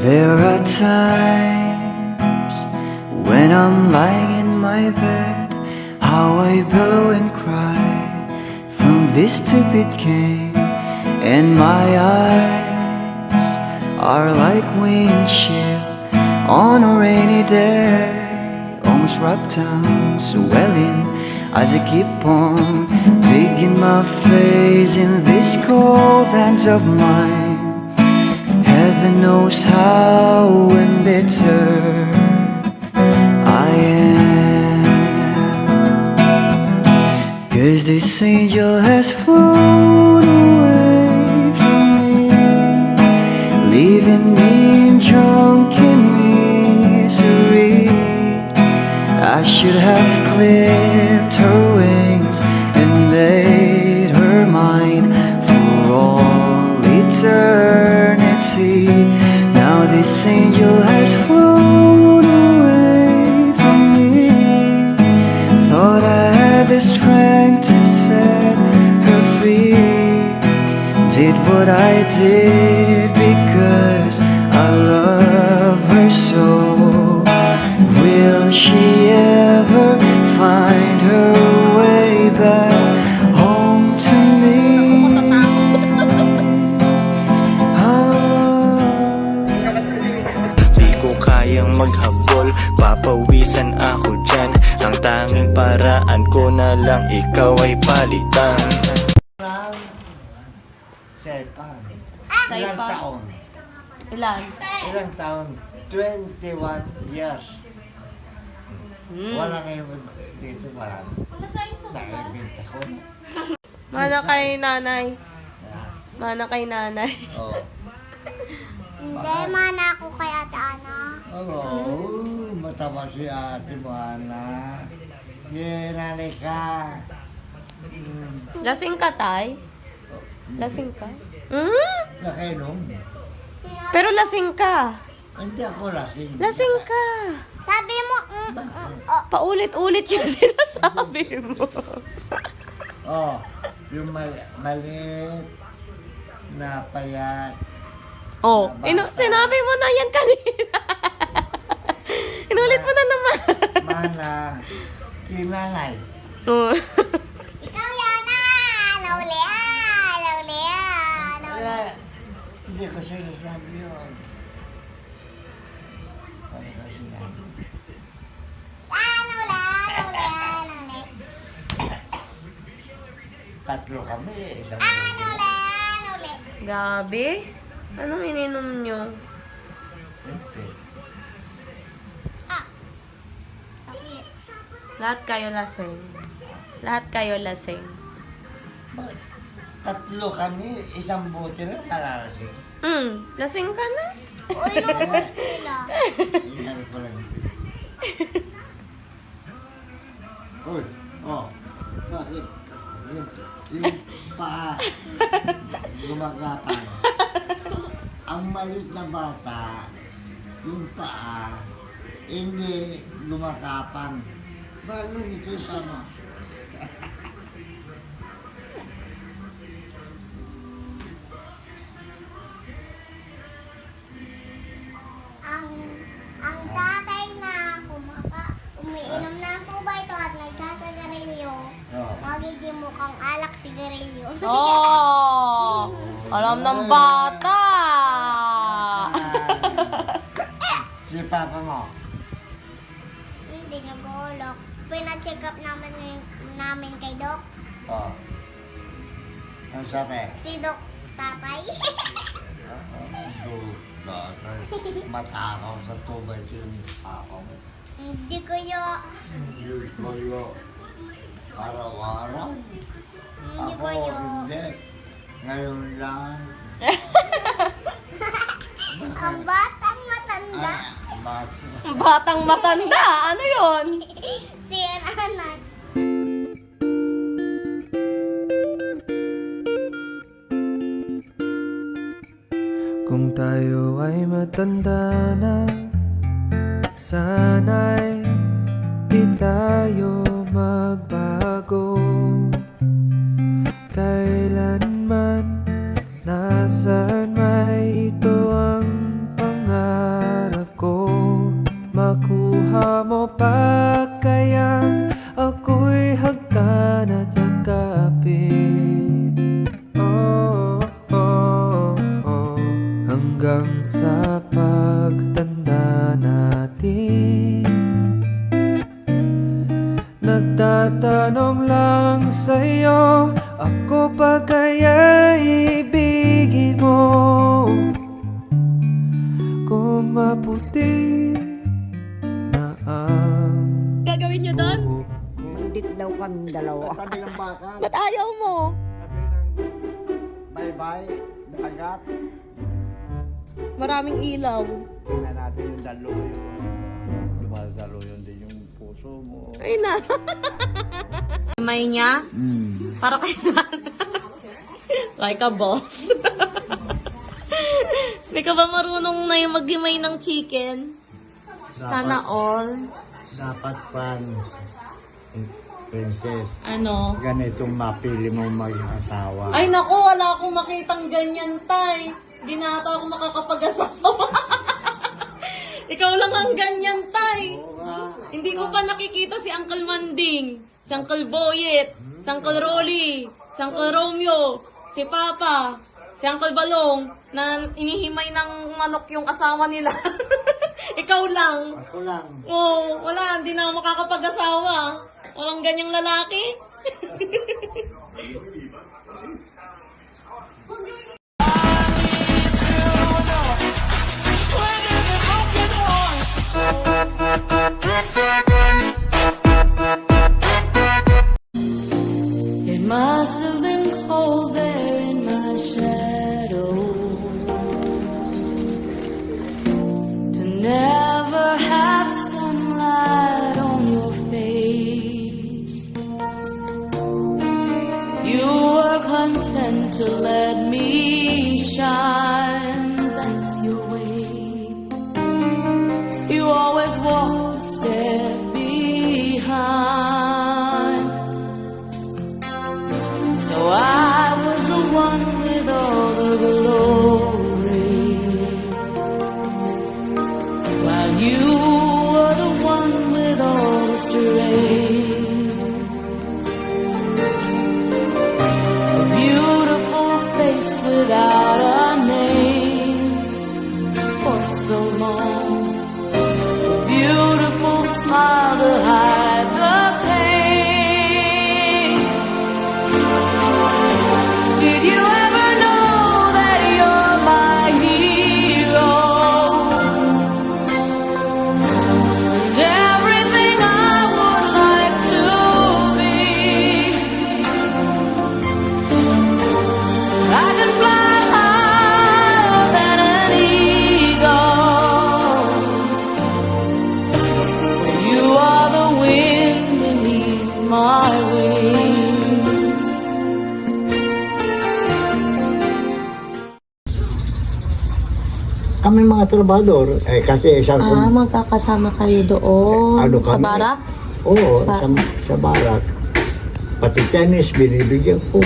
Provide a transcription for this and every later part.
There are times when I'm lying in my bed, how I billow and cry from this stupid game, and my eyes are like windshield on a rainy day, almost rubbed down, swelling as I keep on digging my face in these cold hands of mine. Heaven knows how embittered I am, 'cause this angel has flown away from me, leaving me in drunken misery. I should have clipped her wings and made her mine for all eternity. Now this angel has flown away from me. Thought I had the strength to set her free. Did what I did because I love her so. Will she ever find her way back home to me? Di ko kayang maghabol, papawisan ako dyan. Ang tanging paraan ko na lang ikaw ay palitan. Saipan. Ilang Saipan? taon? Ilan? Ilang taon? 21 years. Wala ngayon dito marami. Nakibinta ko. Mana kay nanay. Mana kay nanay. Oo. Hindi, mana ako kay Ate Ana. Oo. Mataba si Ate mo, Ana. Yeah, nanay ka. Lasing ka, tay? Lasing ka? Hmm? Nakainom. Pero lasing ka. Hindi ako lasing. Lasing ka. Sabi mo, Paulit-ulit yung sinasabi mo. Oh, yung maliit na payat. Oh, sinabi mo na yan kanina. Inulit mo na naman. Mana, kinanay. Oh. ikaw Yana, nauli nauli. Kaya, hindi ko sinasabi yun. Ano ko sinabi? Nauli. Tatlo kami, isang Nauli. Gabi? Anong ininom nyo? Sakit. Lahat kayo lasing. Lahat kayo lasing. Tatlo kami, isang bote na nalalasing. Lasing ka na? Uy, naubos nila. Inari ko lang. Uy, oh, bakit? Yung paa, gumagapang. Ang maliit na bata, yung paa, hindi gumakapang. Bakit nito sama? Ang tatay na umiinom ng tubay to at nagsasagarilyo. Oh. Magiging mukhang alak sigarilyo. Oh! Alam ng bata! Si papa mo, Hindi nag-ulok. Pina-check up namin kay Doc. oh. Ang sabi? Si Doc Tatay. Matakaw sa tubay yung ako. Hindi ko yo. Hindi ko yun. Araw-araw. Hindi Ako, ko yo. hindi. Ngayon lang. Ang batang matanda. Batang matanda! Ano yon? Si anak. Kung tayo ay matanda na, sana'y di tayo magbago. Kailanman, nasaan may ito ang pangarap. hanggang sa pagtanda natin. Nagtatanong lang sa'yo, ako pa kaya ibigin mo? Kung maputi na ang Gagawin nyo doon? buhok. Mandit daw kami dalawa. Sabi ng baka, Ba't ayaw mo? sabi ng bye-bye, dagat. Maraming ilaw. Tingnan natin yung daluyo. Dumadaloyo din yung puso mo. Ay na. May niya? Para kayo like a boss. Hindi ka ba marunong na yung maghimay ng chicken? Sana all. Dapat pan, princess, Ano? ganitong mapili mo mag-asawa. Ay naku, wala akong makitang ganyan, tay. Hindi na ata ako makakapag-asawa. Ikaw lang ang ganyan, tay. Hindi ko pa nakikita si Uncle Manding, si Uncle Boyet, si Uncle Rolly, si Uncle Romeo, si Papa, si Uncle Balong, na inihimay ng manok yung asawa nila. Ikaw lang. Ako lang. Oo, wala, hindi na ako makakapag-asawa. Walang ganyang lalaki. It must have been cold there in my shadow to never have sunlight on your face. You were content to let me shine, that's your way. You always walk a step behind. So I was the one with all the glory, while you were the one with all the strength. A beautiful face without a name for so long. A beautiful smile to hide the pain. Did you ever know that you're my hero? And everything I would like to be. I can fly higher than an eagle. You are the wind beneath my wings. Kami mga trabador, kasi isang... Magkakasama kayo doon. Ano Sa kami? barak? Oo, Ba- sa barak. Pati Chinese, binibigyan ko.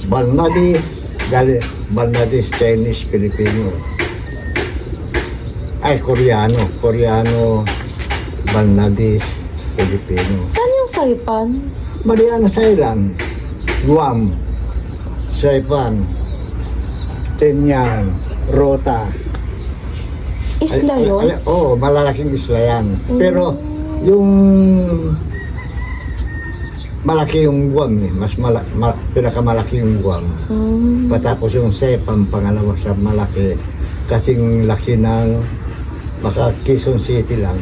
Balnadis, Chinese, Filipino. Ay, Koreano, Balnadis, Filipino. Saan yung Saipan? Mariana Island, Guam, Saipan, Tenyang, Rota. Isla yun? Oo, malalaking isla yan. Pero yung malaki yung Guam eh. Pinakamalaki yung Guam. Patapos yung Saipan, pangalawa sa malaki. Kasing laki ng baka Quezon City lang.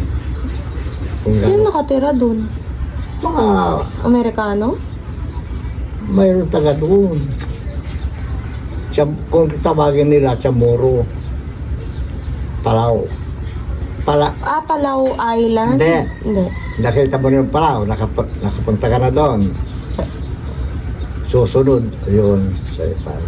Kung Sino gano'n. nakatira doon? Mga Amerikano? mayroon taga doon. Kung tawagin nila, Chamorro, Palau. Palau Island? Hindi. Nakita mo yung Palau, nakapunta ka na doon. Susunod, yun, sa Ipan.